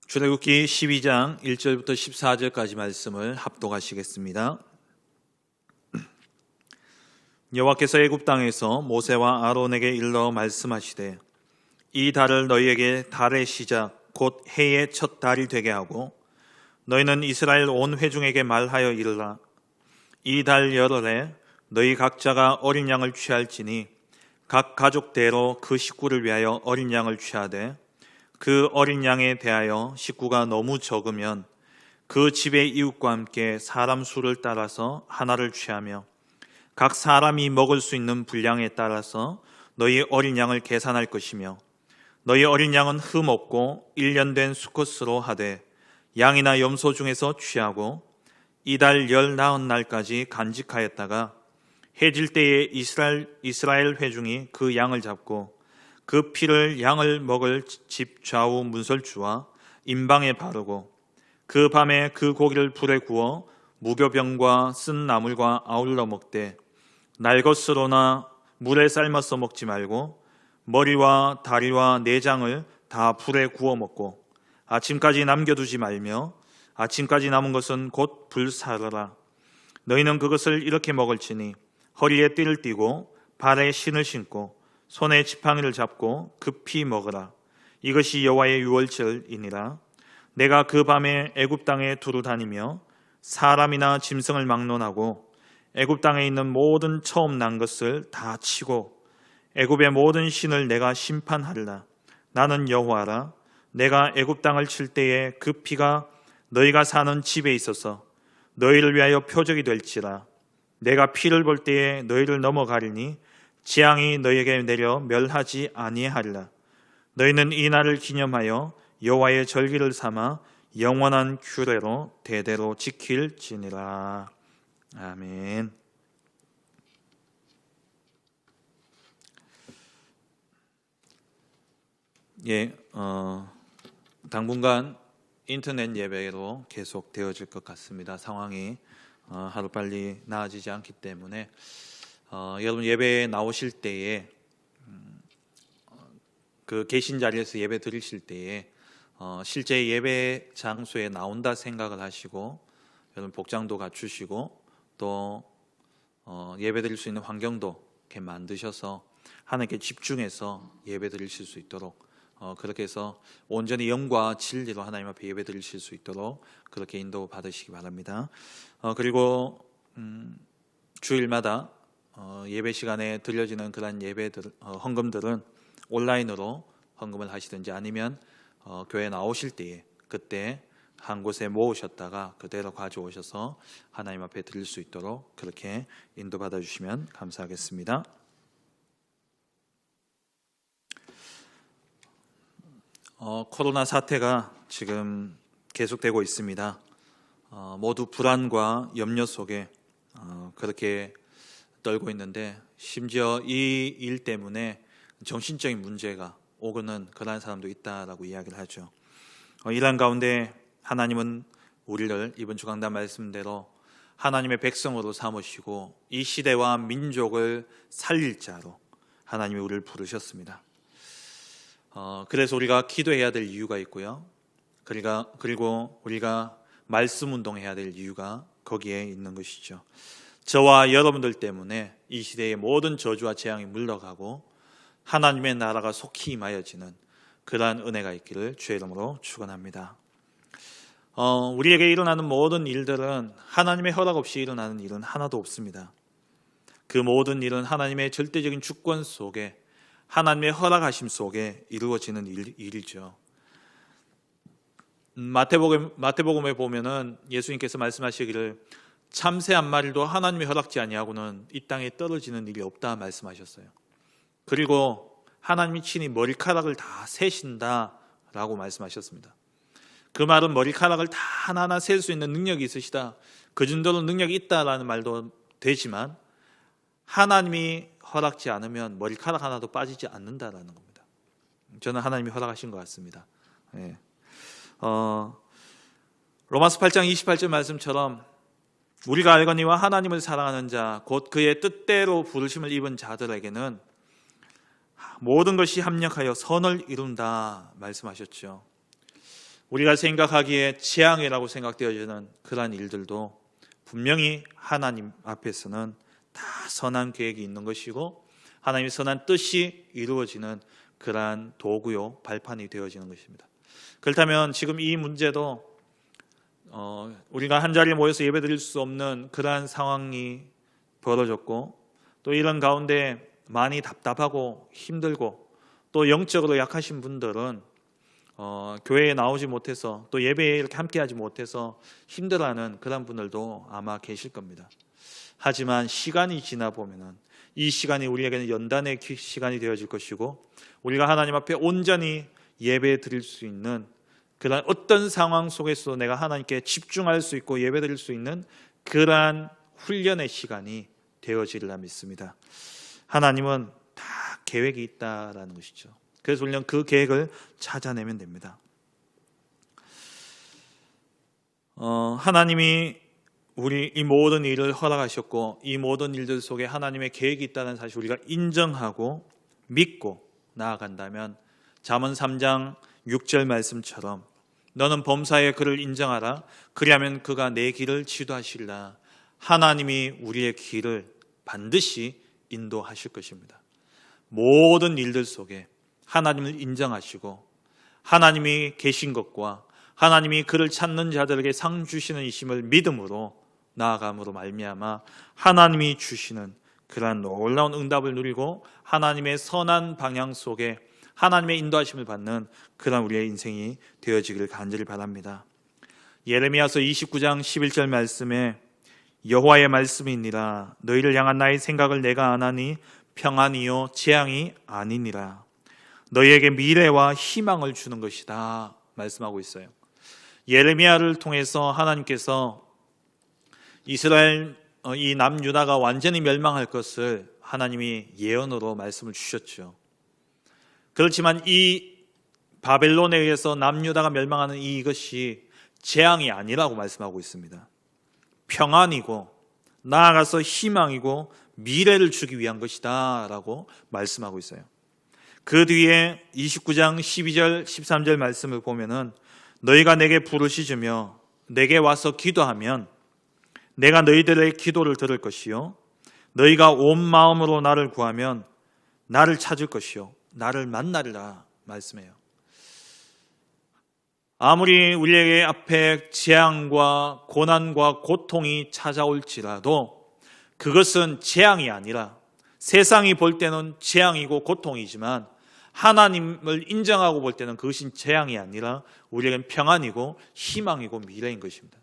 출애굽기 12장 1절부터 14절까지 말씀을 합독하시겠습니다. 여호와께서 애굽 땅에서 모세와 아론에게 일러 말씀하시되 이 달을 너희에게 달의 시작 곧 해의 첫 달이 되게 하고 너희는 이스라엘 온 회중에게 말하여 이르라. 이 달 열흘에 너희 각자가 어린 양을 취할지니 각 가족대로 그 식구를 위하여 어린 양을 취하되 그 어린 양에 대하여 식구가 너무 적으면 그 집의 이웃과 함께 사람 수를 따라서 하나를 취하며 각 사람이 먹을 수 있는 분량에 따라서 너희 어린 양을 계산할 것이며 너희 어린 양은 흠 없고 1년 된 수컷으로 하되 양이나 염소 중에서 취하고 이달 19날까지 간직하였다가 해질 때에 이스라엘 회중이 그 양을 잡고 그 피를 양을 먹을 집 좌우 문설주와 임방에 바르고 그 밤에 그 고기를 불에 구워 무교병과 쓴 나물과 아울러 먹되 날 것으로나 물에 삶아서 먹지 말고 머리와 다리와 내장을 다 불에 구워 먹고 아침까지 남겨두지 말며 아침까지 남은 것은 곧 불사르라. 너희는 그것을 이렇게 먹을지니 허리에 띠를 띠고 발에 신을 신고 손에 지팡이를 잡고 급히 먹으라. 이것이 여호와의 유월절이니라. 내가 그 밤에 애굽 땅에 두루 다니며 사람이나 짐승을 막론하고 애굽 땅에 있는 모든 처음 난 것을 다 치고 애굽의 모든 신을 내가 심판하리라. 나는 여호와라. 내가 애굽 땅을 칠 때에 그 피가 너희가 사는 집에 있어서 너희를 위하여 표적이 될지라. 내가 피를 볼 때에 너희를 넘어가리니 재앙이 너희에게 내려 멸하지 아니하리라. 너희는 이 날을 기념하여 여호와의 절기를 삼아 영원한 규례로 대대로 지킬지니라. 아멘. 당분간 인터넷 예배로 계속 되어질 것 같습니다. 상황이 하루빨리 나아지지 않기 때문에 여러분 예배에 나오실 때에 그 계신 자리에서 예배 드리실 때에 실제 예배 장소에 나온다 생각을 하시고 여러분 복장도 갖추시고 또 예배 드릴 수 있는 환경도 이렇게 만드셔서 하나님께 집중해서 예배 드리실 수 있도록 그렇게 해서 온전히 영과 진리로 하나님 앞에 예배 드리실 수 있도록 그렇게 인도 받으시기 바랍니다. 그리고 주일마다 예배 시간에 들려지는 그런 예배들, 헌금들은 온라인으로 헌금을 하시든지 아니면 교회 나오실 때에 그때 한 곳에 모으셨다가 그대로 가져오셔서 하나님 앞에 드릴 수 있도록 그렇게 인도받아 주시면 감사하겠습니다. 코로나 사태가 지금 계속되고 있습니다. 모두 불안과 염려 속에 그렇게 떨고 있는데 심지어 이 일 때문에 정신적인 문제가 오고는 그러한 사람도 있다라고 이야기를 하죠. 이러한 가운데 하나님은 우리를 이번 주강단 말씀대로 하나님의 백성으로 삼으시고 이 시대와 민족을 살릴 자로 하나님이 우리를 부르셨습니다. 그래서 우리가 기도해야 될 이유가 있고요. 그리고 우리가 말씀 운동해야 될 이유가 거기에 있는 것이죠. 저와 여러분들 때문에 이 시대의 모든 저주와 재앙이 물러가고 하나님의 나라가 속히 임하여지는 그러한 은혜가 있기를 주의 이름으로 축원합니다. 우리에게 일어나는 모든 일들은 하나님의 허락 없이 일어나는 일은 하나도 없습니다. 그 모든 일은 하나님의 절대적인 주권 속에 하나님의 허락하심 속에 이루어지는 일이죠. 마태복음에 보면은 예수님께서 말씀하시기를 참새 한 마리도 하나님의 허락지 아니하고는 이 땅에 떨어지는 일이 없다 말씀하셨어요. 그리고 하나님이 친히 머리카락을 다 세신다라고 말씀하셨습니다. 그 말은 머리카락을 다 하나하나 셀 수 있는 능력이 있으시다, 그 정도로 능력이 있다라는 말도 되지만 하나님이 허락지 않으면 머리카락 하나도 빠지지 않는다라는 겁니다. 저는 하나님이 허락하신 것 같습니다. 로마서 8장 28절 말씀처럼 우리가 알거니와 하나님을 사랑하는 자 곧 그의 뜻대로 부르심을 입은 자들에게는 모든 것이 합력하여 선을 이룬다 말씀하셨죠. 우리가 생각하기에 재앙이라고 생각되어지는 그러한 일들도 분명히 하나님 앞에서는 다 선한 계획이 있는 것이고 하나님의 선한 뜻이 이루어지는 그러한 도구요 발판이 되어지는 것입니다. 그렇다면 지금 이 문제도 우리가 한자리에 모여서 예배드릴 수 없는 그러한 상황이 벌어졌고 또 이런 가운데 많이 답답하고 힘들고 또 영적으로 약하신 분들은 교회에 나오지 못해서 또 예배에 이렇게 함께하지 못해서 힘들어하는 그런 분들도 아마 계실 겁니다. 하지만 시간이 지나 보면은 이 시간이 우리에게는 연단의 시간이 되어질 것이고 우리가 하나님 앞에 온전히 예배 드릴 수 있는 그런 어떤 상황 속에서 내가 하나님께 집중할 수 있고 예배 드릴 수 있는 그러한 훈련의 시간이 되어지리라 믿습니다. 하나님은 다 계획이 있다라는 것이죠. 그래서 우리는 그 계획을 찾아내면 됩니다. 하나님이 우리 이 모든 일을 허락하셨고 이 모든 일들 속에 하나님의 계획이 있다는 사실 우리가 인정하고 믿고 나아간다면 잠언 3장 6절 말씀처럼 너는 범사의 그를 인정하라 그리하면 그가 내 길을 지도하시리라. 하나님이 우리의 길을 반드시 인도하실 것입니다. 모든 일들 속에 하나님을 인정하시고 하나님이 계신 것과 하나님이 그를 찾는 자들에게 상 주시는 이심을 믿음으로 나아감으로 말미암아 하나님이 주시는 그러한 놀라운 응답을 누리고 하나님의 선한 방향 속에 하나님의 인도하심을 받는 그런 우리의 인생이 되어지기를 간절히 바랍니다. 예레미야서 29장 11절 말씀에 여호와의 말씀이니라 너희를 향한 나의 생각을 내가 아나니 평안이요 재앙이 아니니라. 너희에게 미래와 희망을 주는 것이다 말씀하고 있어요. 예레미야를 통해서 하나님께서 이스라엘 이 남유다가 완전히 멸망할 것을 하나님이 예언으로 말씀을 주셨죠. 그렇지만 이 바벨론에 의해서 남유다가 멸망하는 이것이 재앙이 아니라고 말씀하고 있습니다. 평안이고 나아가서 희망이고 미래를 주기 위한 것이다 라고 말씀하고 있어요. 그 뒤에 29장 12절 13절 말씀을 보면은 너희가 내게 부르짖으며 내게 와서 기도하면 내가 너희들의 기도를 들을 것이요 너희가 온 마음으로 나를 구하면 나를 찾을 것이요 나를 만나리라 말씀해요. 아무리 우리에게 앞에 재앙과 고난과 고통이 찾아올지라도 그것은 재앙이 아니라 세상이 볼 때는 재앙이고 고통이지만 하나님을 인정하고 볼 때는 그것이 재앙이 아니라 우리에겐 평안이고 희망이고 미래인 것입니다.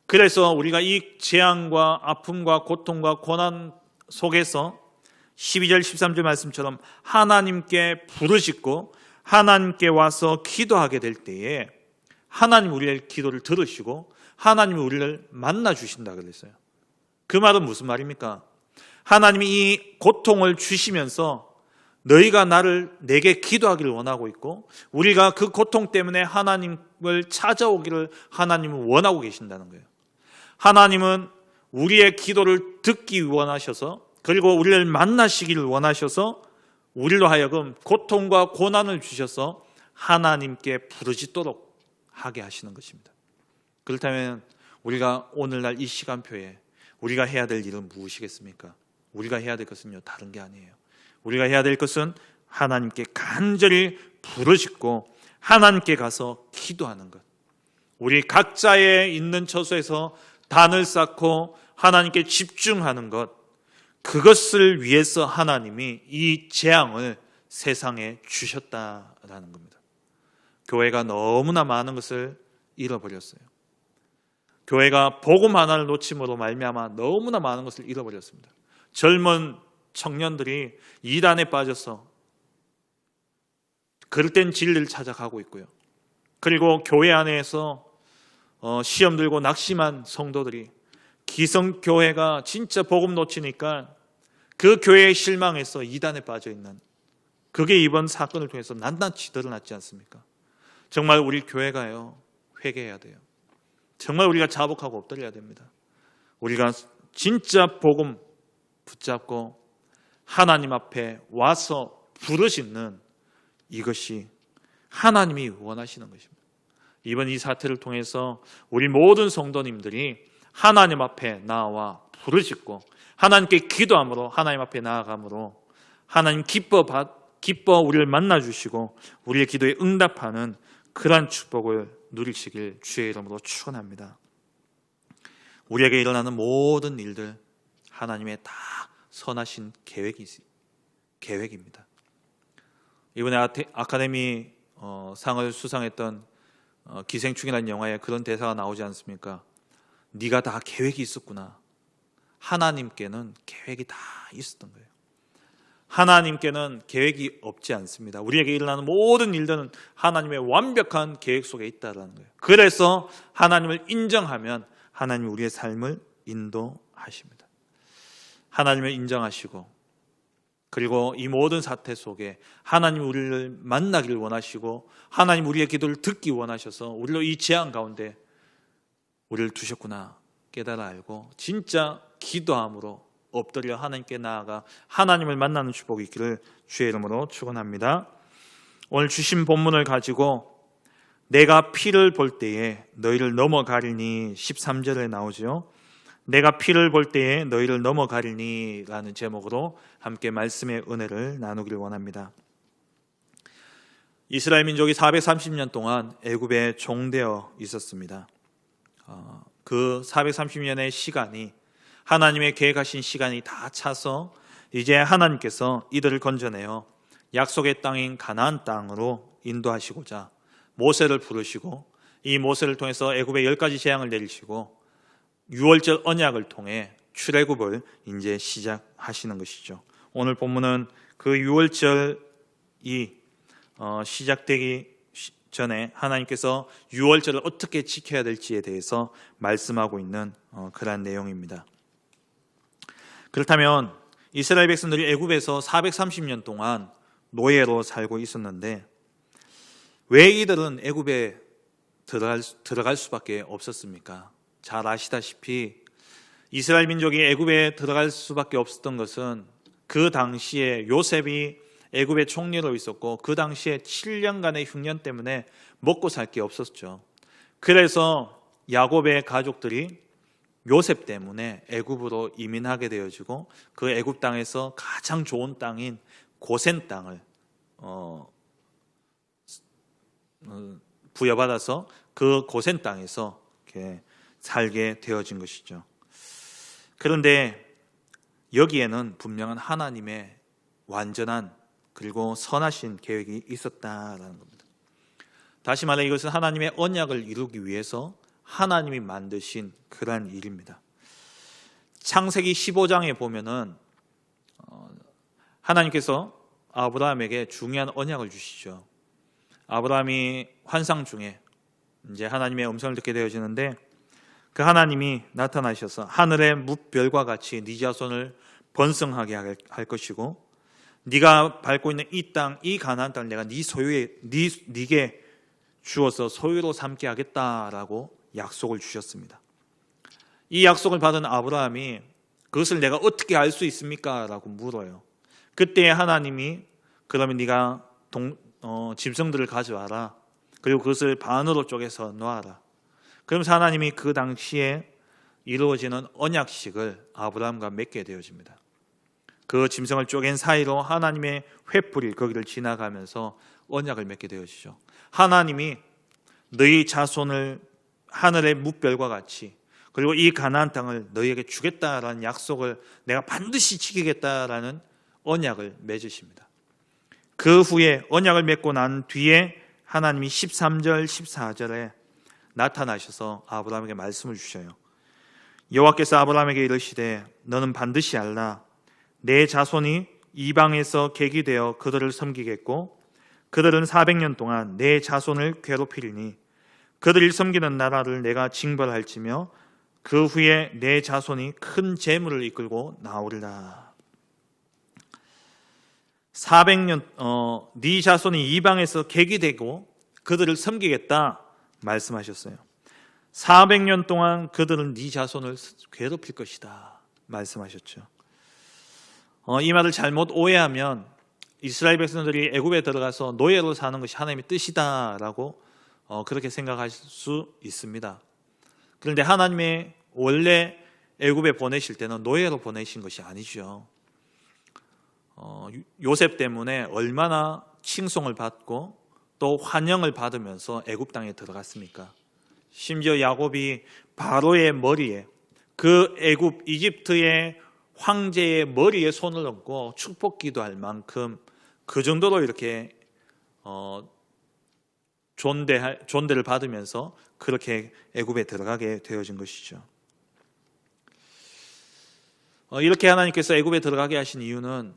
그래서 우리가 이 재앙과 아픔과 고통과 고난 속에서 12절 13절 말씀처럼 하나님께 부르짖고 하나님께 와서 기도하게 될 때에 하나님 우리의 기도를 들으시고 하나님이 우리를 만나 주신다 그랬어요. 그 말은 무슨 말입니까? 하나님이 이 고통을 주시면서 너희가 내게 기도하기를 원하고 있고 우리가 그 고통 때문에 하나님을 찾아오기를 하나님은 원하고 계신다는 거예요. 하나님은 우리의 기도를 듣기 원하셔서 그리고 우리를 만나시기를 원하셔서 우리로 하여금 고통과 고난을 주셔서 하나님께 부르짖도록 하게 하시는 것입니다. 그렇다면 우리가 오늘날 이 시간표에 우리가 해야 될 일은 무엇이겠습니까? 우리가 해야 될 것은요 다른 게 아니에요. 우리가 해야 될 것은 하나님께 간절히 부르짖고 하나님께 가서 기도하는 것. 우리 각자의 있는 처소에서 단을 쌓고 하나님께 집중하는 것. 그것을 위해서 하나님이 이 재앙을 세상에 주셨다라는 겁니다. 교회가 너무나 많은 것을 잃어버렸어요. 교회가 복음 하나를 놓침으로 말미암아 너무나 많은 것을 잃어버렸습니다. 젊은 청년들이 이단에 빠져서 그릇된 진리를 찾아가고 있고요. 그리고 교회 안에서 시험 들고 낙심한 성도들이 기성교회가 진짜 복음 놓치니까 그 교회에 실망해서 이단에 빠져 있는 그게 이번 사건을 통해서 낱낱이 드러났지 않습니까? 정말 우리 교회가요 회개해야 돼요. 정말 우리가 자복하고 엎드려야 됩니다. 우리가 진짜 복음 붙잡고 하나님 앞에 와서 부르짖는 이것이 하나님이 원하시는 것입니다. 이번 이 사태를 통해서 우리 모든 성도님들이 하나님 앞에 나와 부르짖고 하나님께 기도함으로 하나님 앞에 나아감으로 하나님 기뻐 우리를 만나주시고 우리의 기도에 응답하는 그러한 축복을 누리시길 주의 이름으로 축원합니다. 우리에게 일어나는 모든 일들 하나님의 다 선하신 계획입니다. 이번에 아카데미 상을 수상했던 기생충이라는 영화에 그런 대사가 나오지 않습니까? 네가 다 계획이 있었구나. 하나님께는 계획이 다 있었던 거예요. 하나님께는 계획이 없지 않습니다. 우리에게 일어나는 모든 일들은 하나님의 완벽한 계획 속에 있다는 거예요. 그래서 하나님을 인정하면 하나님이 우리의 삶을 인도하십니다. 하나님을 인정하시고 그리고 이 모든 사태 속에 하나님 우리를 만나기를 원하시고 하나님 우리의 기도를 듣기 원하셔서 우리로 이 재앙 가운데 우리를 두셨구나 깨달아 알고 진짜 기도함으로 엎드려 하나님께 나아가 하나님을 만나는 축복이 있기를 주의 이름으로 축원합니다. 오늘 주신 본문을 가지고 내가 피를 볼 때에 너희를 넘어가리니 13절에 나오죠. 내가 피를 볼 때에 너희를 넘어가리니 라는 제목으로 함께 말씀의 은혜를 나누기를 원합니다. 이스라엘 민족이 430년 동안 애굽에 종되어 있었습니다. 그 430년의 시간이 하나님의 계획하신 시간이 다 차서 이제 하나님께서 이들을 건져내어 약속의 땅인 가나안 땅으로 인도하시고자 모세를 부르시고 이 모세를 통해서 애굽에 10가지 재앙을 내리시고 6월절 언약을 통해 출애굽을 이제 시작하시는 것이죠. 오늘 본문은 그 6월절이 시작되기 전에 하나님께서 6월절을 어떻게 지켜야 될지에 대해서 말씀하고 있는 그러한 내용입니다. 그렇다면 이스라엘 백성들이 애굽에서 430년 동안 노예로 살고 있었는데 왜 이들은 애굽에 들어갈 수밖에 없었습니까? 잘 아시다시피 이스라엘 민족이 애굽에 들어갈 수밖에 없었던 것은 그 당시에 요셉이 애굽의 총리로 있었고 그 당시에 7년간의 흉년 때문에 먹고 살 게 없었죠. 그래서 야곱의 가족들이 요셉 때문에 애굽으로 이민하게 되어지고 그 애굽 땅에서 가장 좋은 땅인 고센 땅을 부여받아서 그 고센 땅에서 이렇게 살게 되어진 것이죠. 그런데 여기에는 분명한 하나님의 완전한 그리고 선하신 계획이 있었다라는 겁니다. 다시 말해 이것은 하나님의 언약을 이루기 위해서 하나님이 만드신 그러한 일입니다. 창세기 15장에 보면은 하나님께서 아브라함에게 중요한 언약을 주시죠. 아브라함이 환상 중에 이제 하나님의 음성을 듣게 되어지는데 그 하나님이 나타나셔서 하늘의 뭇별과 같이 네 자손을 번성하게 할 것이고 네가 밟고 있는 이 땅, 이 가나안 땅을 내가 네게 주어서 소유로 삼게 하겠다라고 약속을 주셨습니다. 이 약속을 받은 아브라함이 그것을 내가 어떻게 알 수 있습니까? 라고 물어요. 그때 하나님이 그러면 네가 짐승들을 가져와라. 그리고 그것을 반으로 쪼개서 놓아라. 그러면서 하나님이 그 당시에 이루어지는 언약식을 아브라함과 맺게 되어집니다. 그 짐승을 쪼갠 사이로 하나님의 횃불이 거기를 지나가면서 언약을 맺게 되어지죠. 하나님이 너희 자손을 하늘의 뭇별과 같이 그리고 이 가나안 땅을 너희에게 주겠다라는 약속을 내가 반드시 지키겠다라는 언약을 맺으십니다. 그 후에 언약을 맺고 난 뒤에 하나님이 13절 14절에 나타나셔서 아브라함에게 말씀을 주셔요. 여호와께서 아브라함에게 이르시되 너는 반드시 알라. 내 자손이 이방에서 객이 되어 그들을 섬기겠고 그들은 400년 동안 내 자손을 괴롭히리니 그들이 섬기는 나라를 내가 징벌할지며 그 후에 내 자손이 큰 재물을 이끌고 나오리라. 400년 네 자손이 이방에서 객이 되고 그들을 섬기겠다 말씀하셨어요. 400년 동안 그들은 네 자손을 괴롭힐 것이다 말씀하셨죠. 이 말을 잘못 오해하면 이스라엘 백성들이 애굽에 들어가서 노예로 사는 것이 하나님의 뜻이다라고 그렇게 생각할 수 있습니다. 그런데 하나님의 원래 애굽에 보내실 때는 노예로 보내신 것이 아니죠. 요셉 때문에 얼마나 칭송을 받고 또 환영을 받으면서 애굽 땅에 들어갔습니까? 심지어 야곱이 바로의 머리에, 그 애굽 이집트의 황제의 머리에 손을 얹고 축복기도할 만큼 그 정도로 이렇게 존대를 받으면서 그렇게 애굽에 들어가게 되어진 것이죠. 이렇게 하나님께서 애굽에 들어가게 하신 이유는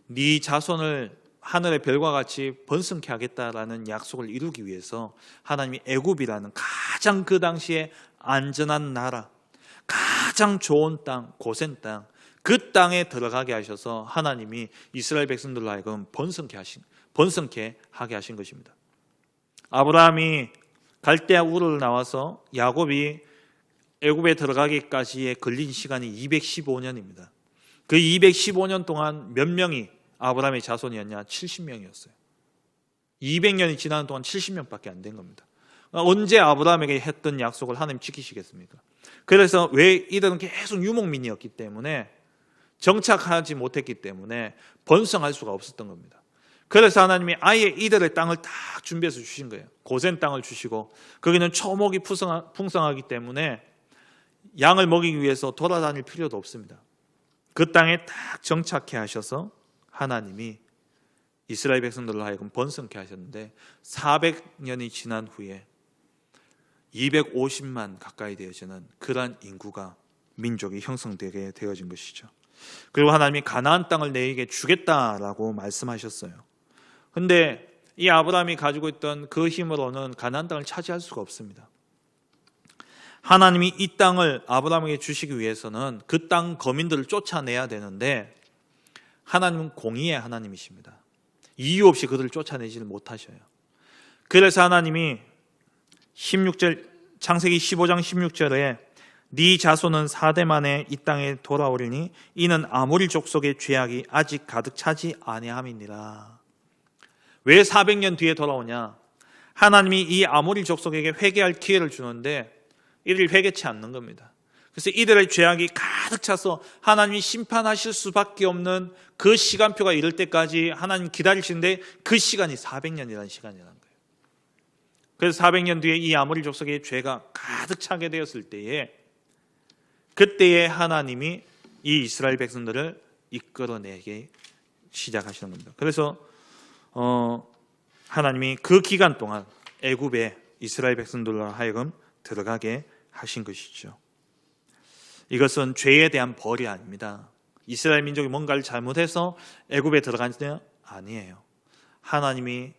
네 자손을 하늘의 별과 같이 번성케 하겠다라는 약속을 이루기 위해서 하나님이 애굽이라는 가장 그 당시에 안전한 나라, 가장 좋은 땅, 고센 땅, 그 땅에 들어가게 하셔서 하나님이 이스라엘 백성들로 하여금 번성케 하게 하신 것입니다. 아브라함이 갈대아 우르를 나와서 야곱이 애굽에 들어가기까지의 걸린 시간이 215년입니다. 그 215년 동안 몇 명이 아브라함의 자손이었냐? 70명이었어요. 200년이 지나는 동안 70명밖에 안 된 겁니다. 언제 아브라함에게 했던 약속을 하나님 지키시겠습니까? 그래서 왜 이들은 계속 유목민이었기 때문에, 정착하지 못했기 때문에 번성할 수가 없었던 겁니다. 그래서 하나님이 아예 이들의 땅을 딱 준비해서 주신 거예요. 고센 땅을 주시고, 거기는 초목이 풍성하기 때문에 양을 먹이기 위해서 돌아다닐 필요도 없습니다. 그 땅에 딱 정착해 하셔서 하나님이 이스라엘 백성들로 하여금 번성케 하셨는데, 400년이 지난 후에 250만 가까이 되어지는 그러한 인구가, 민족이 형성되게 되어진 것이죠. 그리고 하나님이 가나안 땅을 너희에게 주겠다라고 말씀하셨어요. 근데 이 아브라함이 가지고 있던 그 힘으로는 가나안 땅을 차지할 수가 없습니다. 하나님이 이 땅을 아브라함에게 주시기 위해서는 그 땅 거민들을 쫓아내야 되는데, 하나님은 공의의 하나님이십니다. 이유 없이 그들을 쫓아내지를 못하셔요. 그래서 하나님이 16절, 창세기 15장 16절에 네 자손은 4대 만에 이 땅에 돌아오리니 이는 아모리 족속의 죄악이 아직 가득 차지 아니함이니라. 왜 400년 뒤에 돌아오냐? 하나님이 이 아모리 족속에게 회개할 기회를 주는데 이들이 회개치 않는 겁니다. 그래서 이들의 죄악이 가득 차서 하나님이 심판하실 수밖에 없는 그 시간표가 이를 때까지 하나님 기다리시는데, 그 시간이 400년이라는 시간이라는 거예요. 그래서 400년 뒤에 이 아모리 족속의 죄가 가득 차게 되었을 때에, 그때에 하나님이 이 이스라엘 백성들을 이끌어내기 시작하시는 겁니다. 그래서 하나님이 그 기간 동안 애굽에 이스라엘 백성들로 하여금 들어가게 하신 것이죠. 이것은 죄에 대한 벌이 아닙니다. 이스라엘 민족이 뭔가를 잘못해서 애굽에 들어간 게 아니에요. 하나님의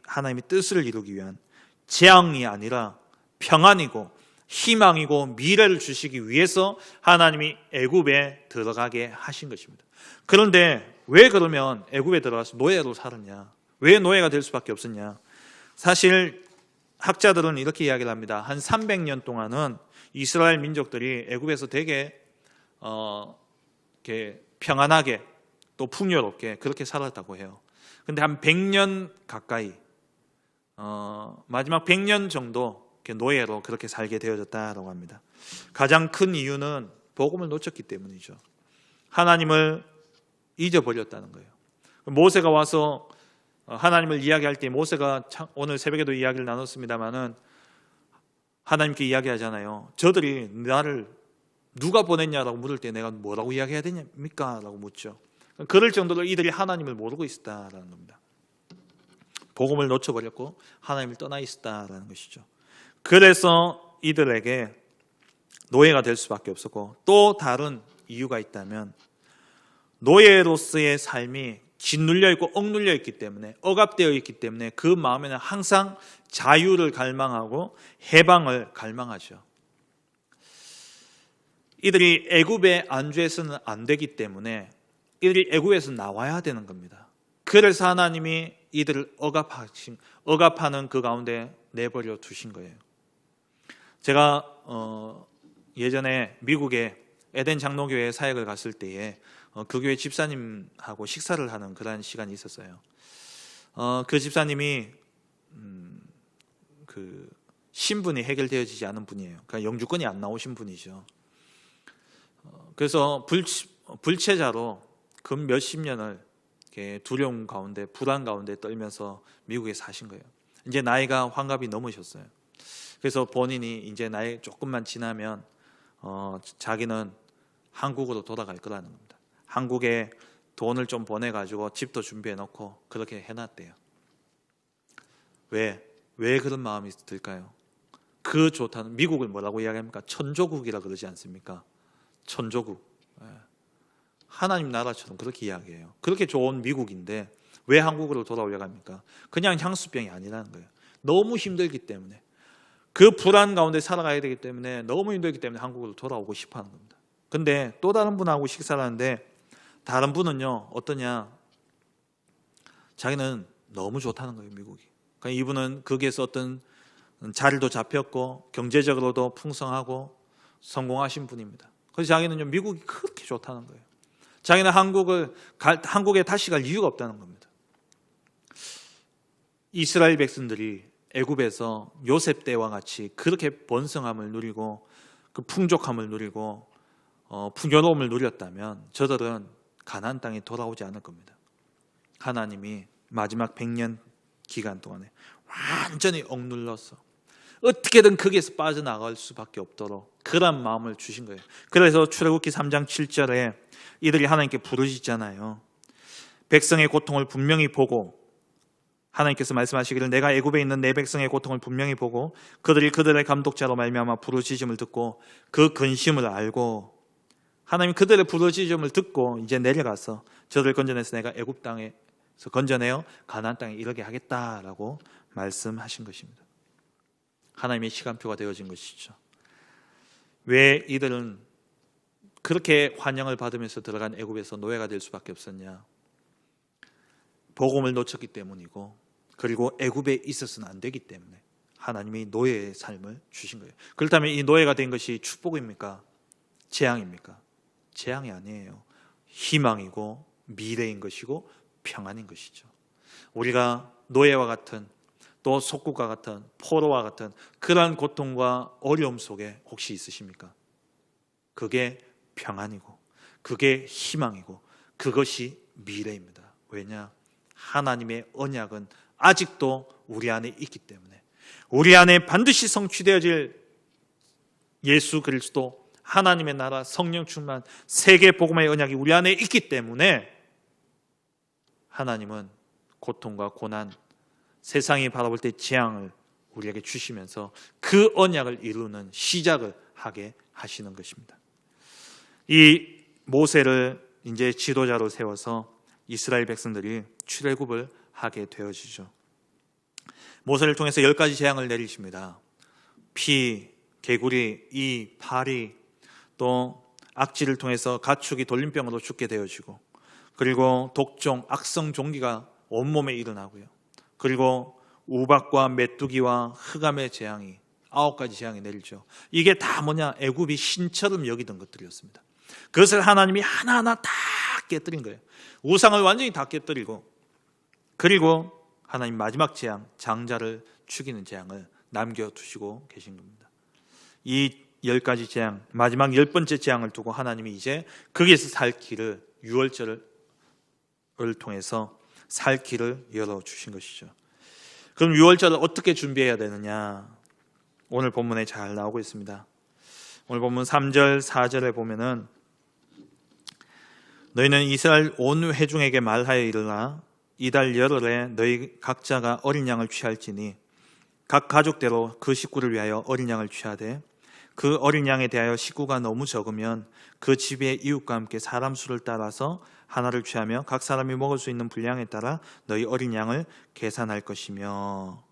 뜻을 이루기 위한 재앙이 아니라 평안이고 희망이고 미래를 주시기 위해서 하나님이 애굽에 들어가게 하신 것입니다. 그런데 왜 그러면 애굽에 들어가서 노예로 살았냐? 왜 노예가 될 수밖에 없었냐? 사실 학자들은 이렇게 이야기를 합니다. 한 300년 동안은 이스라엘 민족들이 애굽에서 되게 이렇게 평안하게 또 풍요롭게 그렇게 살았다고 해요. 근데 한 100년 가까이, 마지막 100년 정도 노예로 그렇게 살게 되어졌다고 합니다. 가장 큰 이유는 복음을 놓쳤기 때문이죠. 하나님을 잊어버렸다는 거예요. 모세가 와서 하나님을 이야기할 때, 모세가 오늘 새벽에도 이야기를 나눴습니다마는 하나님께 이야기하잖아요. 저들이 나를 누가 보냈냐라고 물을 때 내가 뭐라고 이야기해야 됩니까? 라고 묻죠. 그럴 정도로 이들이 하나님을 모르고 있었다라는 겁니다. 복음을 놓쳐버렸고 하나님을 떠나 있었다라는 것이죠. 그래서 이들에게 노예가 될 수밖에 없었고, 또 다른 이유가 있다면 노예로서의 삶이 짓눌려 있고 억눌려 있기 때문에, 억압되어 있기 때문에 그 마음에는 항상 자유를 갈망하고 해방을 갈망하죠. 이들이 애굽에 안주해서는 안 되기 때문에 이들이 애굽에서 나와야 되는 겁니다. 그래서 하나님이 이들을 억압하는 그 가운데 내버려 두신 거예요. 제가 예전에 미국에 에덴 장로교회 사역을 갔을 때에 그 교회 집사님하고 식사를 하는 그런 시간이 있었어요. 그 집사님이 그 신분이 해결되어지지 않은 분이에요. 그러니까 영주권이 안 나오신 분이죠. 그래서 불체자로 근 몇십 년을 이렇게 두려움 가운데, 불안 가운데 떨면서 미국에 사신 거예요. 이제 나이가 환갑이 넘으셨어요. 그래서 본인이 이제 나이 조금만 지나면 자기는 한국으로 돌아갈 거라는 겁니다. 한국에 돈을 좀 보내가지고 집도 준비해 놓고 그렇게 해놨대요. 왜 그런 마음이 들까요? 그 좋다는, 미국을 뭐라고 이야기합니까? 천조국이라 그러지 않습니까? 천조국. 하나님 나라처럼 그렇게 이야기해요. 그렇게 좋은 미국인데 왜 한국으로 돌아오려고 합니까? 그냥 향수병이 아니라는 거예요. 너무 힘들기 때문에, 그 불안 가운데 살아가야 되기 때문에, 너무 힘들기 때문에 한국으로 돌아오고 싶어 하는 겁니다. 근데 또 다른 분하고 식사를 하는데, 다른 분은요 어떠냐, 자기는 너무 좋다는 거예요, 미국이. 그러니까 이분은 거기에서 어떤 자리도 잡혔고 경제적으로도 풍성하고 성공하신 분입니다. 그래서 자기는 미국이 그렇게 좋다는 거예요. 자기는 한국에 다시 갈 이유가 없다는 겁니다. 이스라엘 백성들이 애굽에서 요셉 때와 같이 그렇게 번성함을 누리고 그 풍족함을 누리고 풍요로움을 누렸다면 저들은 가나안 땅에 돌아오지 않을 겁니다. 하나님이 마지막 100년 기간 동안에 완전히 억눌러서 어떻게든 거기에서 빠져나갈 수밖에 없도록 그런 마음을 주신 거예요. 그래서 출애굽기 3장 7절에 이들이 하나님께 부르짖잖아요. 백성의 고통을 분명히 보고, 하나님께서 말씀하시기를 내가 애굽에 있는 내 백성의 고통을 분명히 보고 그들이 그들의 감독자로 말미암아 부르짖음을 듣고 그 근심을 알고, 하나님이 그들의 부르짖음을 듣고 이제 내려가서 저들을 건져내서 내가 애굽 땅에서 건져내어 가나안 땅에 이르게 하겠다라고 말씀하신 것입니다. 하나님의 시간표가 되어진 것이죠. 왜 이들은 그렇게 환영을 받으면서 들어간 애굽에서 노예가 될 수밖에 없었냐? 복음을 놓쳤기 때문이고, 그리고 애굽에 있어서는 안 되기 때문에 하나님이 노예의 삶을 주신 거예요. 그렇다면 이 노예가 된 것이 축복입니까? 재앙입니까? 재앙이 아니에요. 희망이고 미래인 것이고 평안인 것이죠. 우리가 노예와 같은, 또 속국과 같은, 포로와 같은 그러한 고통과 어려움 속에 혹시 있으십니까? 그게 평안이고 그게 희망이고 그것이 미래입니다. 왜냐? 하나님의 언약은 아직도 우리 안에 있기 때문에, 우리 안에 반드시 성취되어질 예수 그리스도, 하나님의 나라, 성령 충만, 세계 복음의 언약이 우리 안에 있기 때문에 하나님은 고통과 고난, 세상이 바라볼 때 재앙을 우리에게 주시면서 그 언약을 이루는 시작을 하게 하시는 것입니다. 이 모세를 이제 지도자로 세워서 이스라엘 백성들이 출애굽을 하게 되어지죠. 모세를 통해서 10가지 재앙을 내리십니다. 피, 개구리, 이, 파리, 또 악취를 통해서 가축이 돌림병으로 죽게 되어지고, 그리고 독종, 악성 종기가 온몸에 일어나고요. 그리고 우박과 메뚜기와 흑암의 재앙이 9가지 재앙이 내리죠. 이게 다 뭐냐? 애굽이 신처럼 여기던 것들이었습니다. 그것을 하나님이 하나하나 다 깨뜨린 거예요. 우상을 완전히 다 깨뜨리고, 그리고 하나님 마지막 재앙, 장자를 죽이는 재앙을 남겨두시고 계신 겁니다. 이 10가지 재앙, 마지막 10번째 재앙을 두고 하나님이 이제 거기에서 살 길을, 유월절을 통해서 살 길을 열어주신 것이죠. 그럼 유월절을 어떻게 준비해야 되느냐? 오늘 본문에 잘 나오고 있습니다. 오늘 본문 3절, 4절에 보면은 너희는 이스라엘 온 회중에게 말하여 이르라. 이달 열흘에 너희 각자가 어린 양을 취할지니 각 가족대로 그 식구를 위하여 어린 양을 취하되, 그 어린 양에 대하여 식구가 너무 적으면 그 집의 이웃과 함께 사람 수를 따라서 하나를 취하며 각 사람이 먹을 수 있는 분량에 따라 너희 어린 양을 계산할 것이며.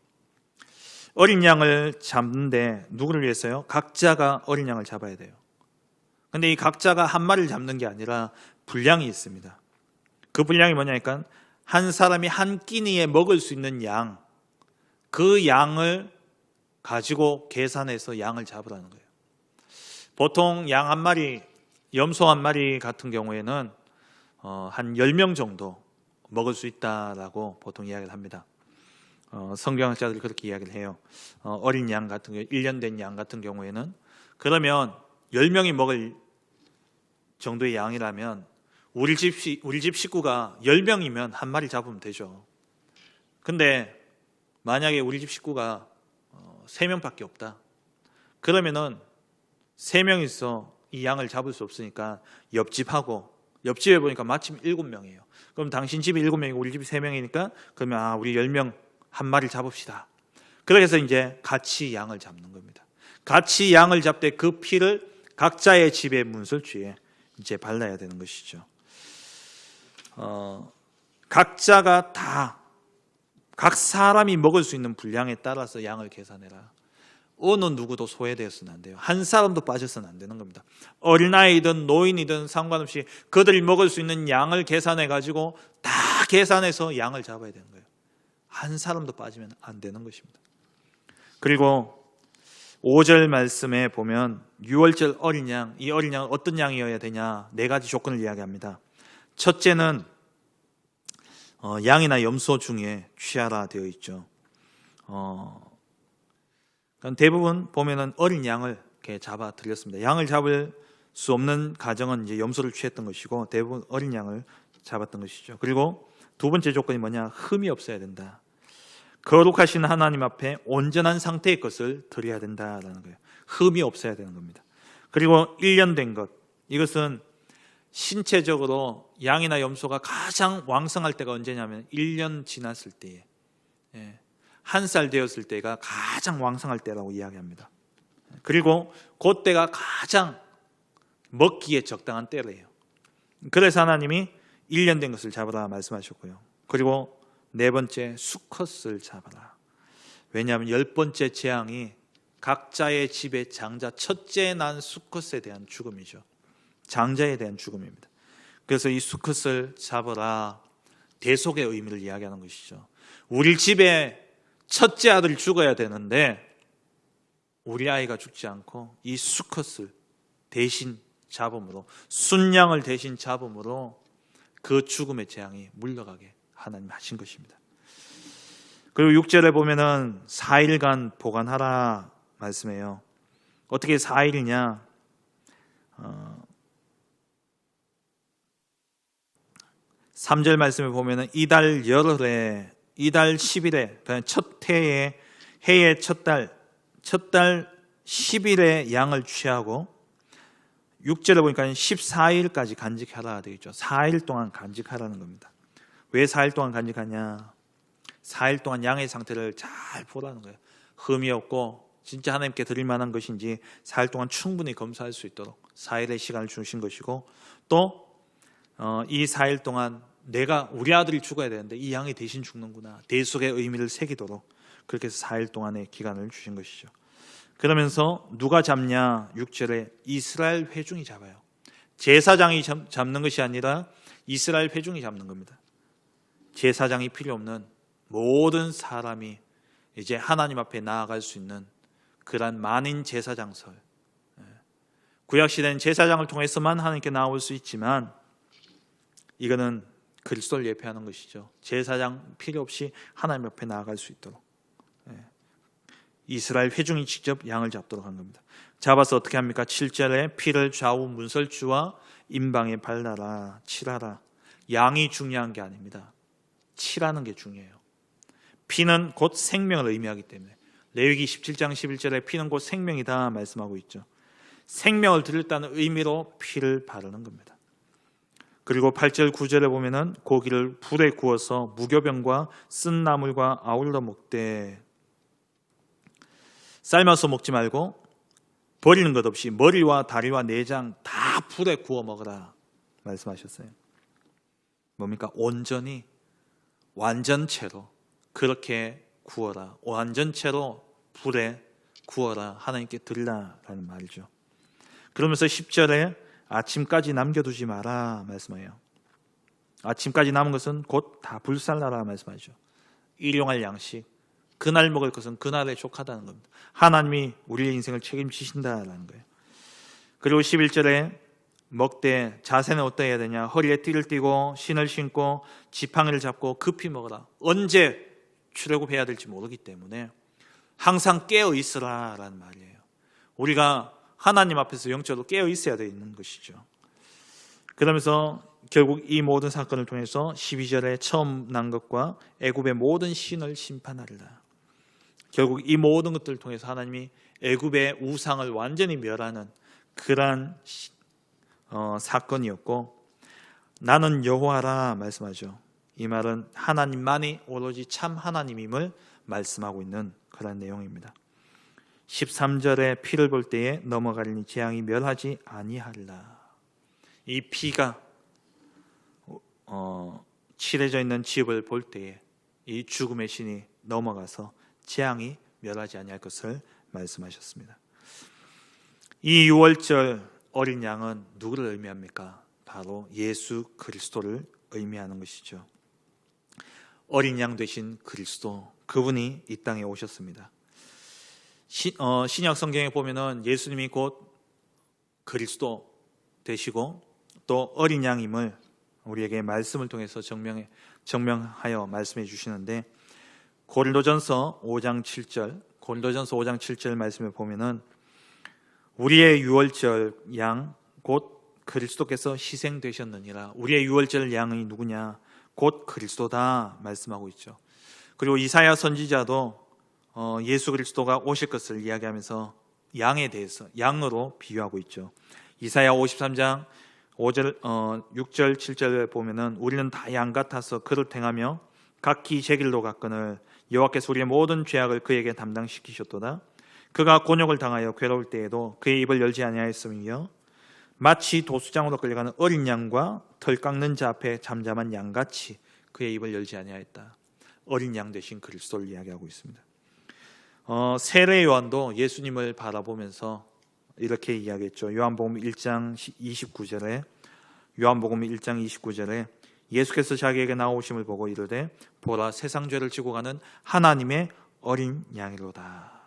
어린 양을 잡는데 누구를 위해서요? 각자가 어린 양을 잡아야 돼요. 근데 이 각자가 한 마리를 잡는 게 아니라 분량이 있습니다. 그 분량이 뭐냐니까 한 사람이 한 끼니에 먹을 수 있는 양, 그 양을 가지고 계산해서 양을 잡으라는 거예요. 보통 양 한 마리, 염소 한 마리 같은 경우에는 한 10명 정도 먹을 수 있다라고 보통 이야기를 합니다. 성경학자들이 그렇게 이야기를 해요. 어린 양 같은 경우, 1년 된 양 같은 경우에는 그러면 10명이 먹을 정도의 양이라면 우리 집 식구가 10명이면 한 마리 잡으면 되죠. 근데 만약에 우리 집 식구가 3명밖에 없다. 그러면은 3명이서 이 양을 잡을 수 없으니까 옆집에 보니까 마침 7명이에요. 그럼 당신 집이 7명이고 우리 집이 3명이니까 그러면 우리 10명 한 마리를 잡읍시다. 그래서 이제 같이 양을 잡는 겁니다. 같이 양을 잡되 그 피를 각자의 집의 문설주에 이제 발라야 되는 것이죠. 각자가 다 각 사람이 먹을 수 있는 분량에 따라서 양을 계산해라. 어느 누구도 소외되어서는 안 돼요. 한 사람도 빠져서는 안 되는 겁니다. 어린아이든 노인이든 상관없이 그들이 먹을 수 있는 양을 계산해 가지고 다 계산해서 양을 잡아야 되는 거예요. 한 사람도 빠지면 안 되는 것입니다. 그리고 5절 말씀에 보면 6월절 어린 양, 이 어린 양은 어떤 양이어야 되냐? 4가지 조건을 이야기합니다. 첫째는 양이나 염소 중에 취하라 되어 있죠. 대부분 보면은 어린 양을 이렇게 잡아 드렸습니다. 양을 잡을 수 없는 가정은 이제 염소를 취했던 것이고 대부분 어린 양을 잡았던 것이죠. 그리고 두 번째 조건이 뭐냐? 흠이 없어야 된다. 거룩하신 하나님 앞에 온전한 상태의 것을 드려야 된다라는 거예요. 흠이 없어야 되는 겁니다. 그리고 1년 된 것, 이것은 신체적으로 양이나 염소가 가장 왕성할 때가 언제냐면 1년 지났을 때에 1살 되었을 때가 가장 왕성할 때라고 이야기합니다. 그리고 그때가 가장 먹기에 적당한 때래요. 그래서 하나님이 1년 된 것을 잡으라 말씀하셨고요. 그리고 4번째 수컷을 잡아라. 왜냐하면 10번째 재앙이 각자의 집의 장자 첫째 난 수컷에 대한 죽음이죠. 장자에 대한 죽음입니다. 그래서 이 수컷을 잡아라, 대속의 의미를 이야기하는 것이죠. 우리 집에 첫째 아들이 죽어야 되는데 우리 아이가 죽지 않고 이 수컷을 대신 잡음으로, 순양을 대신 잡음으로 그 죽음의 재앙이 물러가게 하나님 하신 것입니다. 그리고 6절에 보면은 4일간 보관하라 말씀해요. 어떻게 4일이냐? 3절 말씀에 보면은 이달 열흘에, 이달 10일에, 첫 해의 첫 달 10일에 양을 취하고 6절에 보니까 14일까지 간직하라 되어 있죠. 4일 동안 간직하라는 겁니다. 왜 4일 동안 간직하냐? 4일 동안 양의 상태를 잘 보라는 거예요. 흠이 없고 진짜 하나님께 드릴 만한 것인지 4일 동안 충분히 검사할 수 있도록 4일의 시간을 주신 것이고, 또 이 4일 동안 내가 우리 아들이 죽어야 되는데 이 양이 대신 죽는구나, 대속의 의미를 새기도록 그렇게 해서 4일 동안의 기간을 주신 것이죠. 그러면서 누가 잡냐? 6절에 이스라엘 회중이 잡아요. 제사장이 잡는 것이 아니라 이스라엘 회중이 잡는 겁니다. 제사장이 필요 없는 모든 사람이 이제 하나님 앞에 나아갈 수 있는 그러한 만인 제사장설. 구약시대는 제사장을 통해서만 하나님께 나올 수 있지만 이거는 그리스도를 예표하는 것이죠. 제사장 필요 없이 하나님 앞에 나아갈 수 있도록 이스라엘 회중이 직접 양을 잡도록 한 겁니다. 잡아서 어떻게 합니까? 7절에 피를 좌우 문설주와 임방에 발라라, 칠하라. 양이 중요한 게 아닙니다. 칠하는 게 중요해요. 피는 곧 생명을 의미하기 때문에 레위기 17장 11절에 피는 곧 생명이다 말씀하고 있죠. 생명을 드렸다는 의미로 피를 바르는 겁니다. 그리고 8절 9절에 보면은 고기를 불에 구워서 무교병과 쓴 나물과 아울러 먹되, 삶아서 먹지 말고 버리는 것 없이 머리와 다리와 내장 다 불에 구워 먹으라 말씀하셨어요. 뭡니까? 온전히 완전체로 그렇게 구워라, 완전체로 불에 구워라, 하나님께 드리라라는 말이죠. 그러면서 10절에 아침까지 남겨두지 마라 말씀해요. 아침까지 남은 것은 곧 다 불살라라 말씀하죠. 일용할 양식, 그날 먹을 것은 그날에 족하다는 겁니다. 하나님이 우리의 인생을 책임지신다라는 거예요. 그리고 11절에 먹되 자세는 어떠해야 되냐? 허리에 띠를 띠고 신을 신고 지팡이를 잡고 급히 먹어라. 언제 출애굽해야 될지 모르기 때문에 항상 깨어 있으라라는 말이에요. 우리가 하나님 앞에서 영적으로 깨어 있어야 되는 것이죠. 그러면서 결국 이 모든 사건을 통해서 12절에 처음 난 것과 애굽의 모든 신을 심판하리라. 결국 이 모든 것들을 통해서 하나님이 애굽의 우상을 완전히 멸하는 그러한 사건이었고, 나는 여호와라 말씀하죠. 이 말은 하나님만이 오로지 참 하나님임을 말씀하고 있는 그런 내용입니다. 13절에 피를 볼 때에 넘어가리니 재앙이 멸하지 아니하리라. 이 피가 칠해져 있는 집을 볼 때에 이 죽음의 신이 넘어가서 재앙이 멸하지 아니할 것을 말씀하셨습니다. 이 6월절 어린 양은 누구를 의미합니까? 바로 예수 그리스도를 의미하는 것이죠. 어린 양 되신 그리스도, 그분이 이 땅에 오셨습니다. 신약 성경에 보면은 예수님이 곧 그리스도 되시고 또 어린 양임을 우리에게 말씀을 통해서 정명하여 말씀해 주시는데, 고린도전서 5장 7절 말씀에 보면은 우리의 유월절 양 곧 그리스도께서 희생되셨느니라. 우리의 유월절 양이 누구냐? 곧 그리스도다 말씀하고 있죠. 그리고 이사야 선지자도 예수 그리스도가 오실 것을 이야기하면서 양에 대해서 양으로 비유하고 있죠. 이사야 53장 6절 7절에 보면은 우리는 다 양 같아서 그를 행하며 각기 제 길로 갔거늘 여호와께서 우리의 모든 죄악을 그에게 담당시키셨도다. 그가 곤욕을 당하여 괴로울 때에도 그의 입을 열지 아니하였으며 마치 도수장으로 끌려가는 어린 양과 털 깎는 자 앞에 잠잠한 양같이 그의 입을 열지 아니하였다. 어린 양 되신 그리스도를 이야기하고 있습니다. 세례 요한도 예수님을 바라보면서 이렇게 이야기했죠. 요한복음 1장 29절에 예수께서 자기에게 나오심을 보고 이르되 보라 세상 죄를 지고 가는 하나님의 어린 양이로다.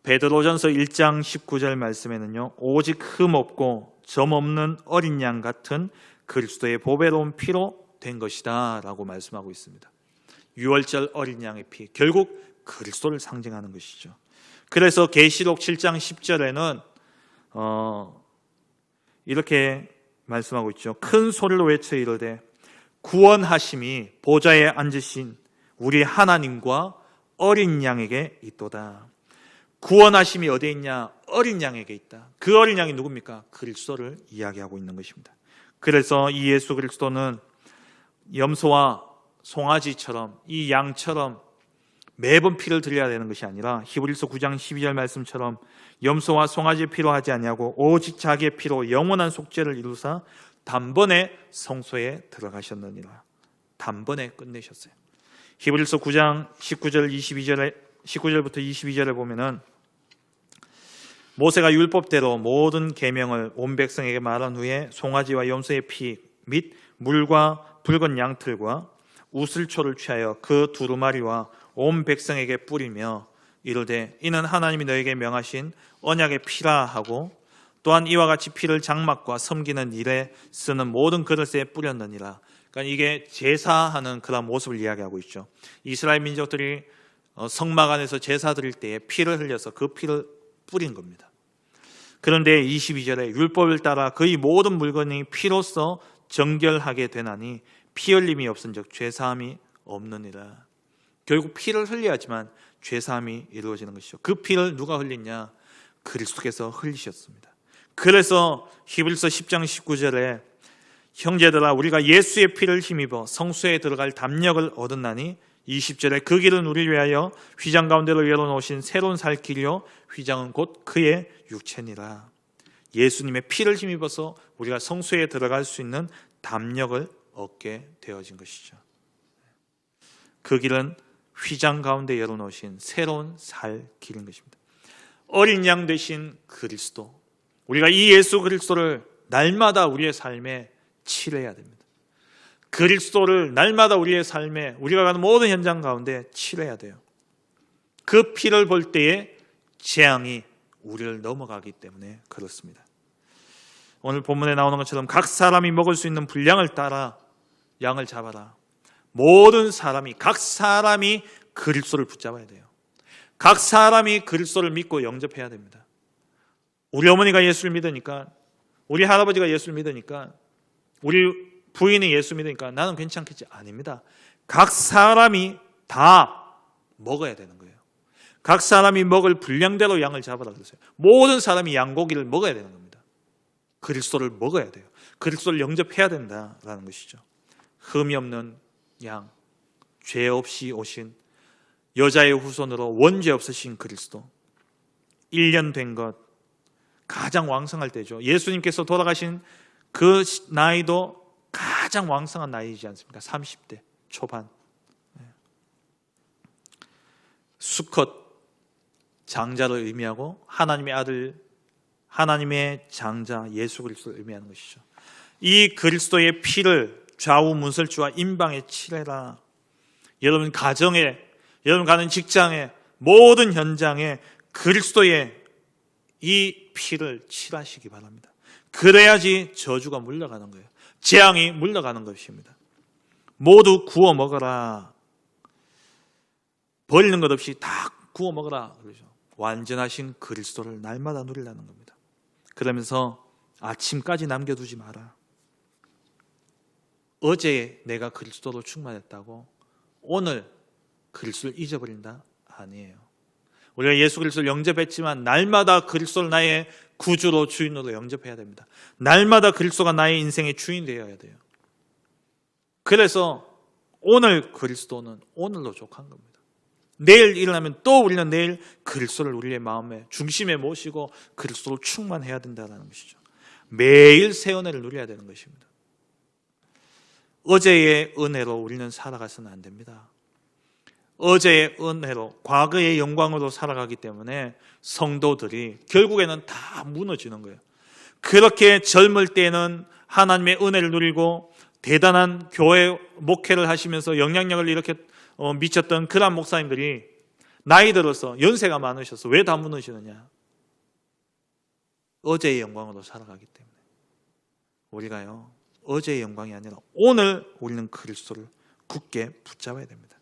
베드로전서 1장 19절 말씀에는요, 오직 흠 없고 점 없는 어린 양 같은 그리스도의 보배로운 피로 된 것이다 라고 말씀하고 있습니다. 유월절 어린 양의 피, 결국 그리스도를 상징하는 것이죠. 그래서 계시록 7장 10절에는 이렇게 말씀하고 있죠. 큰 소리로 외쳐 이르되 구원하심이 보좌에 앉으신 우리 하나님과 어린 양에게 있도다. 구원하심이 어디에 있냐? 어린 양에게 있다. 그 어린 양이 누굽니까? 그리스도를 이야기하고 있는 것입니다. 그래서 이 예수 그리스도는 염소와 송아지처럼 이 양처럼 매번 피를 드려야 되는 것이 아니라 히브리서 9장 12절 말씀처럼 염소와 송아지의 피로 하지 아니하고 오직 자기의 피로 영원한 속죄를 이루사 단번에 성소에 들어가셨느니라. 단번에 끝내셨어요. 히브리서 9장 19절부터 22절에 보면은 모세가 율법대로 모든 계명을 온 백성에게 말한 후에 송아지와 염소의 피 및 물과 붉은 양털과 우슬초를 취하여 그 두루마리와 온 백성에게 뿌리며 이르되 이는 하나님이 너에게 명하신 언약의 피라 하고 또한 이와 같이 피를 장막과 섬기는 일에 쓰는 모든 그릇에 뿌렸느니라. 그러니까 이게 제사하는 그런 모습을 이야기하고 있죠. 이스라엘 민족들이 성막 안에서 제사 드릴 때에 피를 흘려서 그 피를 뿌린 겁니다. 그런데 22절에 율법을 따라 그의 모든 물건이 피로써 정결하게 되나니 피 흘림이 없은즉 죄사함이 없느니라. 결국 피를 흘려야지만 죄사함이 이루어지는 것이죠. 그 피를 누가 흘리냐? 그리스도께서 흘리셨습니다. 그래서 히브리서 10장 19절에 형제들아 우리가 예수의 피를 힘입어 성소에 들어갈 담력을 얻었나니 20절에 그 길은 우리를 위하여 휘장 가운데로 열어놓으신 새로운 살 길이요 휘장은 곧 그의 육체니라. 예수님의 피를 힘입어서 우리가 성소에 들어갈 수 있는 담력을 얻게 되어진 것이죠. 그 길은 휘장 가운데 열어놓으신 새로운 살 길인 것입니다. 어린 양 되신 그리스도, 우리가 이 예수 그리스도를 날마다 우리의 삶에 칠해야 됩니다. 그리스도를 날마다 우리의 삶에 우리가 가는 모든 현장 가운데 칠해야 돼요. 그 피를 볼 때에 재앙이 우리를 넘어가기 때문에 그렇습니다. 오늘 본문에 나오는 것처럼 각 사람이 먹을 수 있는 분량을 따라 양을 잡아라. 모든 사람이, 각 사람이 그리스도를 붙잡아야 돼요. 각 사람이 그리스도를 믿고 영접해야 됩니다. 우리 어머니가 예수를 믿으니까, 우리 할아버지가 예수를 믿으니까, 우리 부인이 예수 믿으니까 나는 괜찮겠지. 아닙니다. 각 사람이 다 먹어야 되는 거예요. 각 사람이 먹을 분량대로 양을 잡으라 그랬어요. 모든 사람이 양고기를 먹어야 되는 겁니다. 그리스도를 먹어야 돼요. 그리스도를 영접해야 된다라는 것이죠. 흠이 없는 양, 죄 없이 오신 여자의 후손으로 원죄 없으신 그리스도, 1년 된 것, 가장 왕성할 때죠. 예수님께서 돌아가신 그 나이도 가장 왕성한 나이이지 않습니까? 30대 초반. 수컷, 장자를 의미하고 하나님의 아들, 하나님의 장자 예수 그리스도를 의미하는 것이죠. 이 그리스도의 피를 좌우 문설주와 임방에 칠해라. 여러분 가정에, 여러분 가는 직장에, 모든 현장에 그리스도의 이 피를 칠하시기 바랍니다. 그래야지 저주가 물러가는 거예요. 재앙이 물러가는 것입니다. 모두 구워 먹어라. 버리는 것 없이 다 구워 먹어라. 그러죠. 완전하신 그리스도를 날마다 누리라는 겁니다. 그러면서 아침까지 남겨두지 마라. 어제 내가 그리스도로 충만했다고 오늘 그리스도를 잊어버린다? 아니에요. 우리가 예수 그리스도를 영접했지만 날마다 그리스도를 나의 구주로 주인으로 영접해야 됩니다. 날마다 그리스도가 나의 인생의 주인 되어야 돼요. 그래서 오늘 그리스도는 오늘로 족한 겁니다. 내일 일어나면 또 우리는 내일 그리스도를 우리의 마음의 중심에 모시고 그리스도로 충만해야 된다는 것이죠. 매일 새 은혜를 누려야 되는 것입니다. 어제의 은혜로 우리는 살아가서는 안 됩니다. 어제의 은혜로, 과거의 영광으로 살아가기 때문에 성도들이 결국에는 다 무너지는 거예요. 그렇게 젊을 때는 하나님의 은혜를 누리고 대단한 교회 목회를 하시면서 영향력을 이렇게 미쳤던 그런 목사님들이 나이 들어서 연세가 많으셔서 왜 다 무너지느냐? 어제의 영광으로 살아가기 때문에. 우리가요, 어제의 영광이 아니라 오늘 우리는 그리스도를 굳게 붙잡아야 됩니다.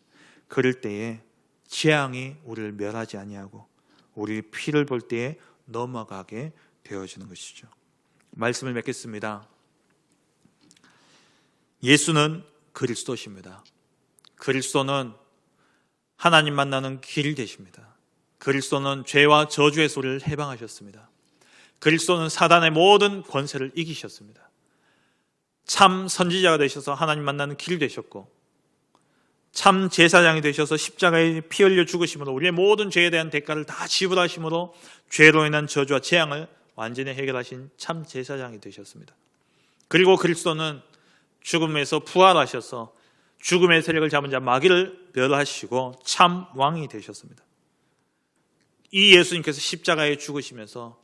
그럴 때에 재앙이 우리를 멸하지 아니하고 우리 피를 볼 때에 넘어가게 되어지는 것이죠. 말씀을 맺겠습니다. 예수는 그리스도십니다. 그리스도는 하나님 만나는 길 되십니다. 그리스도는 죄와 저주의 소리를 해방하셨습니다. 그리스도는 사단의 모든 권세를 이기셨습니다. 참 선지자가 되셔서 하나님 만나는 길 되셨고 참 제사장이 되셔서 십자가에 피 흘려 죽으심으로 우리의 모든 죄에 대한 대가를 다 지불하심으로 죄로 인한 저주와 재앙을 완전히 해결하신 참 제사장이 되셨습니다. 그리고 그리스도는 죽음에서 부활하셔서 죽음의 세력을 잡은 자 마귀를 멸하시고 참 왕이 되셨습니다. 이 예수님께서 십자가에 죽으시면서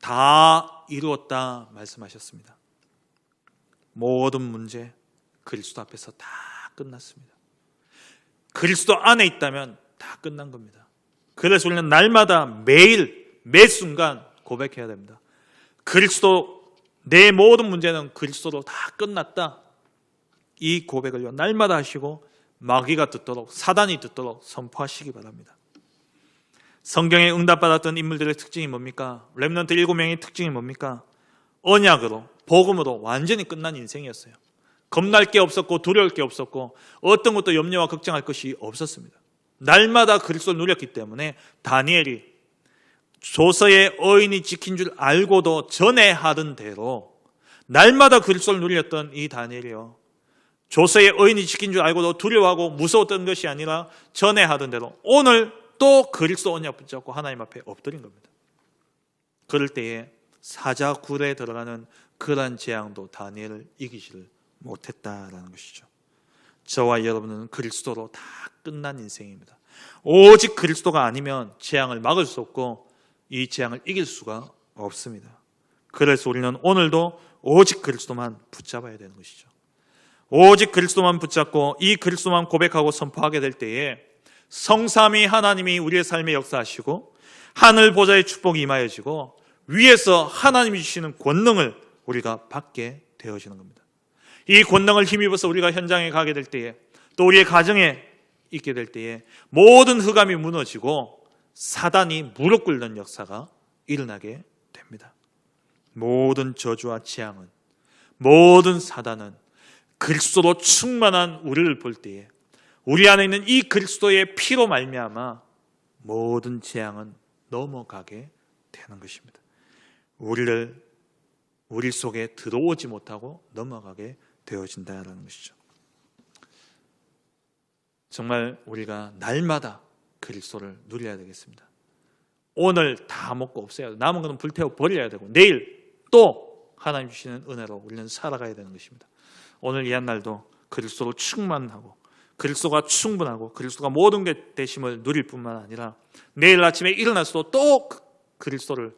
다 이루었다 말씀하셨습니다. 모든 문제 그리스도 앞에서 다 끝났습니다. 그리스도 안에 있다면 다 끝난 겁니다. 그래서 우리는 날마다 매일 매 순간 고백해야 됩니다. 그리스도, 내 모든 문제는 그리스도로 다 끝났다. 이 고백을요 날마다 하시고 마귀가 듣도록, 사단이 듣도록 선포하시기 바랍니다. 성경에 응답받았던 인물들의 특징이 뭡니까? 렘넌트 7명의 특징이 뭡니까? 언약으로, 복음으로 완전히 끝난 인생이었어요. 겁날 게 없었고 두려울 게 없었고 어떤 것도 염려와 걱정할 것이 없었습니다. 날마다 그리스도를 누렸기 때문에 다니엘이 조서의 어인이 지킨 줄 알고도 전에 하던 대로 날마다 그리스도를 누렸던 이 다니엘이요, 조서의 어인이 지킨 줄 알고도 두려워하고 무서웠던 것이 아니라 전에 하던 대로 오늘 또 그리스도 언약 붙잡고 하나님 앞에 엎드린 겁니다. 그럴 때에 사자굴에 들어가는 그러한 재앙도 다니엘을 이기지를 못했다라는 것이죠. 저와 여러분은 그리스도로 다 끝난 인생입니다. 오직 그리스도가 아니면 재앙을 막을 수 없고 이 재앙을 이길 수가 없습니다. 그래서 우리는 오늘도 오직 그리스도만 붙잡아야 되는 것이죠. 오직 그리스도만 붙잡고 이 그리스도만 고백하고 선포하게 될 때에 성삼위 하나님이 우리의 삶에 역사하시고 하늘 보좌의 축복이 임하여지고 위에서 하나님이 주시는 권능을 우리가 받게 되어지는 겁니다. 이 권능을 힘입어서 우리가 현장에 가게 될 때에, 또 우리의 가정에 있게 될 때에 모든 흑암이 무너지고 사단이 무릎 꿇는 역사가 일어나게 됩니다. 모든 저주와 재앙은, 모든 사단은 그리스도로 충만한 우리를 볼 때에, 우리 안에 있는 이 그리스도의 피로 말미암아 모든 재앙은 넘어가게 되는 것입니다. 우리 속에 들어오지 못하고 넘어가게 되어진다는 것이죠. 정말 우리가 날마다 그리스도를 누려야 되겠습니다. 오늘 다 먹고 없애야 되고, 남은 것은 불태워 버려야 되고, 내일 또 하나님 주시는 은혜로 우리는 살아가야 되는 것입니다. 오늘 이 한날도 그리스도로 충만하고, 그리스도가 충분하고, 그리스도가 모든 게 되심을 누릴 뿐만 아니라 내일 아침에 일어나서도 또 그리스도를,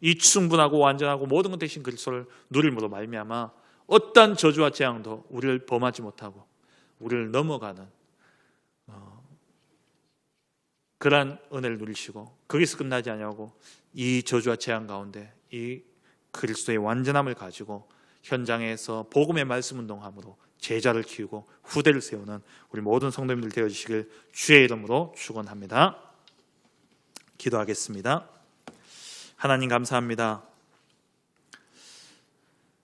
이 충분하고 완전하고 모든 것 되신 그리스도를 누림으로 말미암아 어떠한 저주와 재앙도 우리를 범하지 못하고 우리를 넘어가는 그러한 은혜를 누리시고, 거기서 끝나지 아니하고 이 저주와 재앙 가운데 이 그리스도의 완전함을 가지고 현장에서 복음의 말씀 운동함으로 제자를 키우고 후대를 세우는 우리 모든 성도님들 되어주시길 주의 이름으로 축원합니다. 기도하겠습니다. 하나님 감사합니다.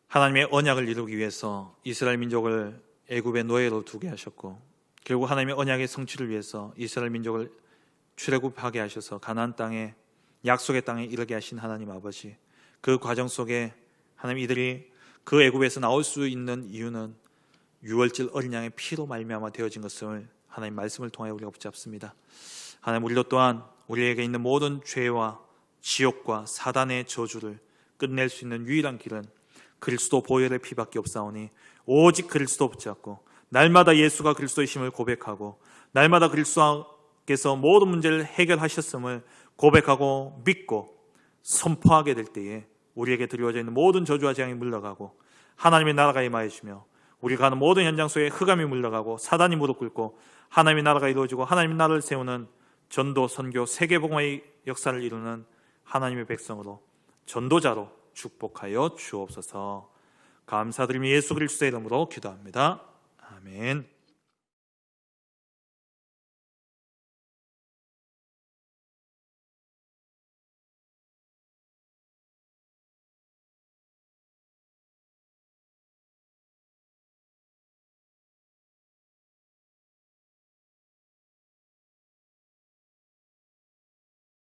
하나님의 언약을 이루기 위해서 이스라엘 민족을 애굽의 노예로 두게 하셨고, 결국 하나님의 언약의 성취를 위해서 이스라엘 민족을 출애굽하게 하셔서 가나안 땅에, 약속의 땅에 이르게 하신 하나님 아버지, 그 과정 속에 하나님 이들이 그 애굽에서 나올 수 있는 이유는 유월절 어린 양의 피로 말미암아 되어진 것을 하나님 말씀을 통하여 우리가 붙잡습니다. 하나님, 우리도 또한 우리에게 있는 모든 죄와 지옥과 사단의 저주를 끝낼 수 있는 유일한 길은 그리스도 보혈의 피밖에 없사오니 오직 그리스도 붙잡고 날마다 예수가 그리스도의 심을 고백하고 날마다 그리스도께서 모든 문제를 해결하셨음을 고백하고 믿고 선포하게 될 때에 우리에게 드리워져 있는 모든 저주와 재앙이 물러가고 하나님의 나라가 임하여 주며 우리가 가는 모든 현장 속에 흑암이 물러가고 사단이 무릎 꿇고 하나님의 나라가 이루어지고 하나님의 나라를 세우는 전도, 선교, 세계복음의 역사를 이루는 하나님의 백성으로, 전도자로 축복하여 주옵소서. 감사드리며 예수 그리스도의 이름으로 기도합니다. 아멘.